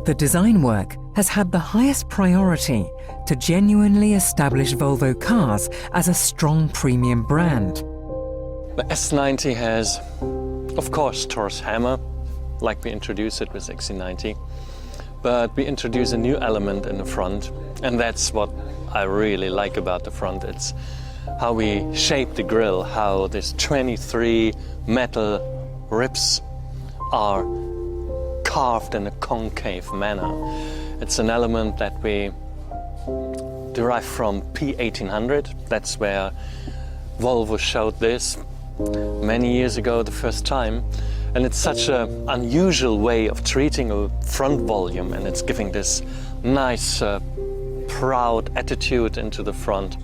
the design work has had the highest priority to genuinely establish Volvo Cars as a strong premium brand. The S90 has, of course, Tor's hammer, like we introduced it with XC90, but we introduce a new element in the front, and that's what I really like about the front. It's how we shape the grille, how these 23 metal ribs are carved in a concave manner. It's an element that we derive from P1800. That's where Volvo showed this many years ago the first time. And it's such an unusual way of treating a front volume, and it's giving this nice, proud attitude into the front.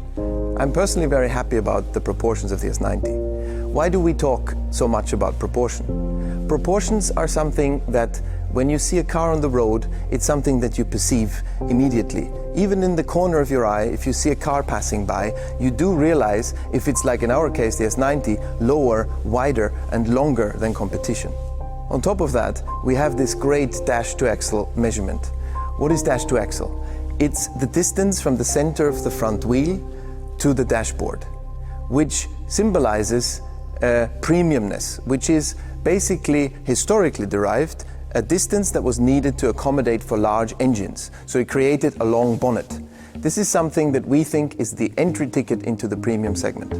I'm personally very happy about the proportions of the S90. Why do we talk so much about proportion? Proportions are something that when you see a car on the road, it's something that you perceive immediately. Even in the corner of your eye, if you see a car passing by, you do realize if it's, like in our case, the S90, lower, wider and longer than competition. On top of that, we have this great dash to axle measurement. What is dash to axle? It's the distance from the center of the front wheel to the dashboard, which symbolizes premiumness, which is basically historically derived a distance that was needed to accommodate for large engines. So it created a long bonnet. This is something that we think is the entry ticket into the premium segment.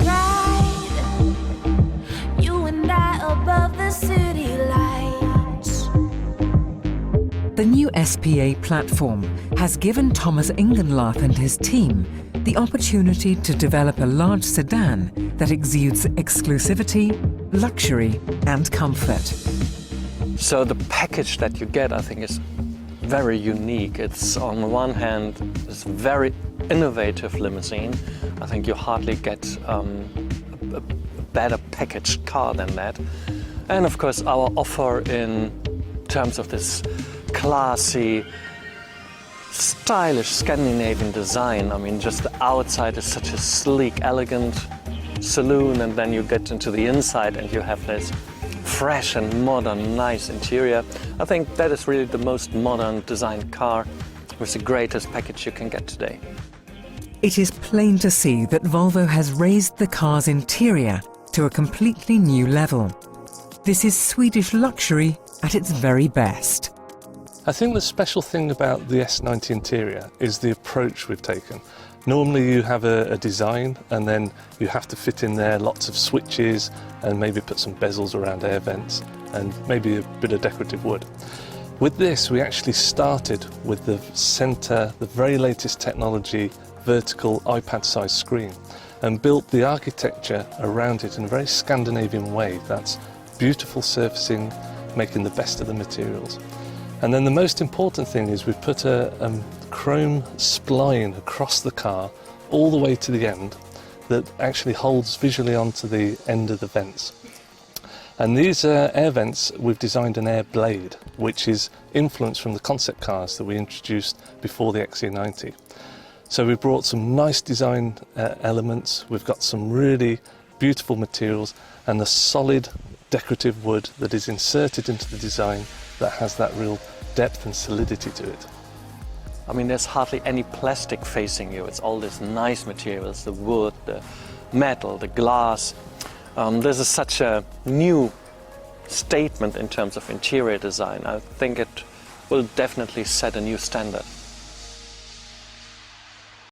Ride, you and I above the city lights. The new SPA platform has given Thomas Ingenlath and his team the opportunity to develop a large sedan that exudes exclusivity, luxury and comfort. So the package that you get, I think, is very unique. It's on the one hand this very innovative limousine. I think you hardly get a better packaged car than that. And of course our offer in terms of this classy, stylish Scandinavian design. I mean, just the outside is such a sleek, elegant saloon, and then you get into the inside and you have this fresh and modern, nice interior. I think that is really the most modern designed car with the greatest package you can get today. It is plain to see that Volvo has raised the car's interior to a completely new level. This is Swedish luxury at its very best. I think the special thing about the S90 interior is the approach we've taken. Normally you have a design and then you have to fit in there lots of switches and maybe put some bezels around air vents and maybe a bit of decorative wood. With this we actually started with the centre, the very latest technology, vertical iPad-sized screen, and built the architecture around it in a very Scandinavian way. That's beautiful surfacing, making the best of the materials. And then the most important thing is we've put a chrome spline across the car all the way to the end that actually holds visually onto the end of the vents. And these air vents, we've designed an air blade, which is influenced from the concept cars that we introduced before the XC90. So we've brought some nice design elements, we've got some really beautiful materials and the solid decorative wood that is inserted into the design that has that real depth and solidity to it. I mean, there's hardly any plastic facing you. It's all these nice materials, the wood, the metal, the glass. This is such a new statement in terms of interior design. I think it will definitely set a new standard.